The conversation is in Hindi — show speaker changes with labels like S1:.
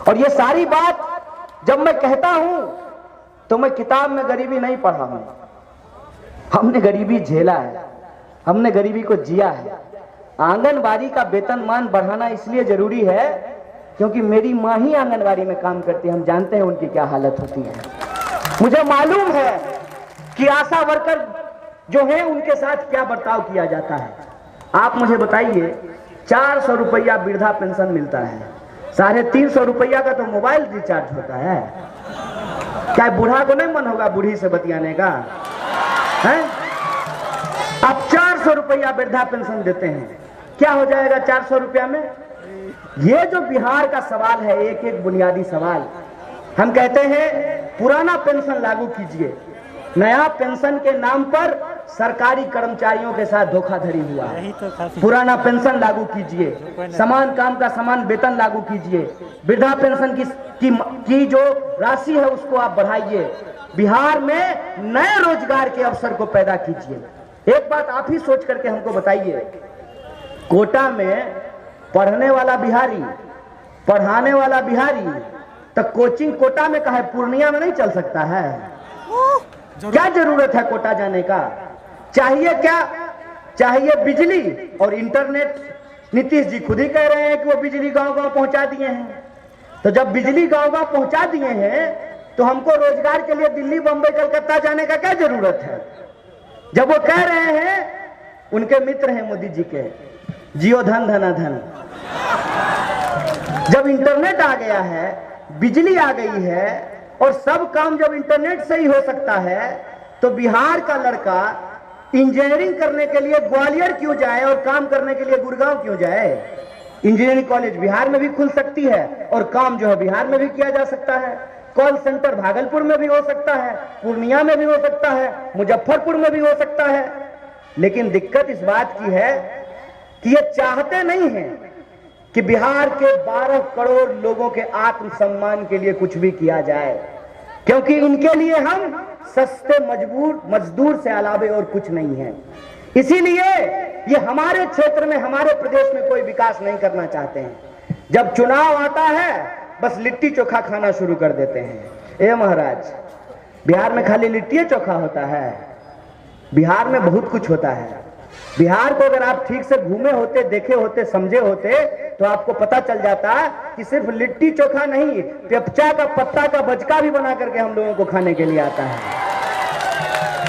S1: और ये सारी बात जब मैं कहता हूं तो मैं किताब में गरीबी नहीं पढ़ा हूं, हमने गरीबी झेला है, हमने गरीबी को जिया है। आंगनबाड़ी का वेतनमान बढ़ाना इसलिए जरूरी है क्योंकि मेरी माँ ही आंगनबाड़ी में काम करती है, हम जानते हैं उनकी क्या हालत होती है। मुझे मालूम है कि आशा वर्कर जो है उनके साथ क्या बर्ताव किया जाता है। आप मुझे बताइए, 400 रुपया वृद्धा पेंशन मिलता है, 350 रुपया का तो मोबाइल रिचार्ज होता है। क्या बूढ़ा को नहीं मन होगा बूढ़ी से बतियाने का है? आप 400 रुपया वृद्धा पेंशन देते हैं, क्या हो जाएगा 400 रुपया में? ये जो बिहार का सवाल है, एक एक बुनियादी सवाल, हम कहते हैं पुराना पेंशन लागू कीजिए, नया पेंशन के नाम पर सरकारी कर्मचारियों के साथ धोखाधड़ी हुआ है। पुराना पेंशन लागू कीजिए, समान काम का समान वेतन लागू कीजिए, वृद्धा पेंशन की जो राशि है उसको आप बढ़ाइए, बिहार में नए रोजगार के अवसर को पैदा कीजिए। एक बात आप ही सोच करके हमको बताइए, कोटा में पढ़ने वाला बिहारी, पढ़ाने वाला बिहारी, तो कोचिंग कोटा में कहा है, पूर्णिया में नहीं चल सकता है? क्या जरूरत है कोटा जाने का? चाहिए क्या? चाहिए बिजली और इंटरनेट। नीतीश जी खुद ही कह रहे हैं कि वो बिजली गांव-गांव पहुंचा दिए हैं। तो जब बिजली गांव-गांव पहुंचा दिए हैं तो हमको रोजगार के लिए दिल्ली, बंबई, कलकत्ता जाने का क्या जरूरत है? जब वो कह रहे हैं, उनके मित्र हैं मोदी जी के, जियो धन धना धन। जब इंटरनेट आ गया है, बिजली आ गई है और सब काम जब इंटरनेट से ही हो सकता है, तो बिहार का लड़का इंजीनियरिंग करने के लिए ग्वालियर क्यों जाए और काम करने के लिए गुड़गांव क्यों जाए? इंजीनियरिंग कॉलेज बिहार में भी खुल सकती है और काम जो है बिहार में भी किया जा सकता है। कॉल सेंटर भागलपुर में भी हो सकता है, पूर्णिया में भी हो सकता है, मुजफ्फरपुर में भी हो सकता है। लेकिन दिक्कत इस बात की है कि ये चाहते नहीं हैं कि बिहार के 12 करोड़ लोगों के आत्मसम्मान के लिए कुछ भी किया जाए, क्योंकि इनके लिए हम सस्ते मजदूर से अलावे और कुछ नहीं है। इसीलिए ये हमारे क्षेत्र में, हमारे प्रदेश में कोई विकास नहीं करना चाहते हैं। जब चुनाव आता है बस लिट्टी चोखा खाना शुरू कर देते हैं। ए महाराज, बिहार में खाली लिट्टी चोखा होता है? बिहार में बहुत कुछ होता है। बिहार को अगर आप ठीक से घूमे होते, देखे होते, समझे होते तो आपको पता चल जाता कि सिर्फ लिट्टी चोखा नहीं, पेपचा का पत्ता का बचका भी बना करके हम लोगों को खाने के लिए आता है।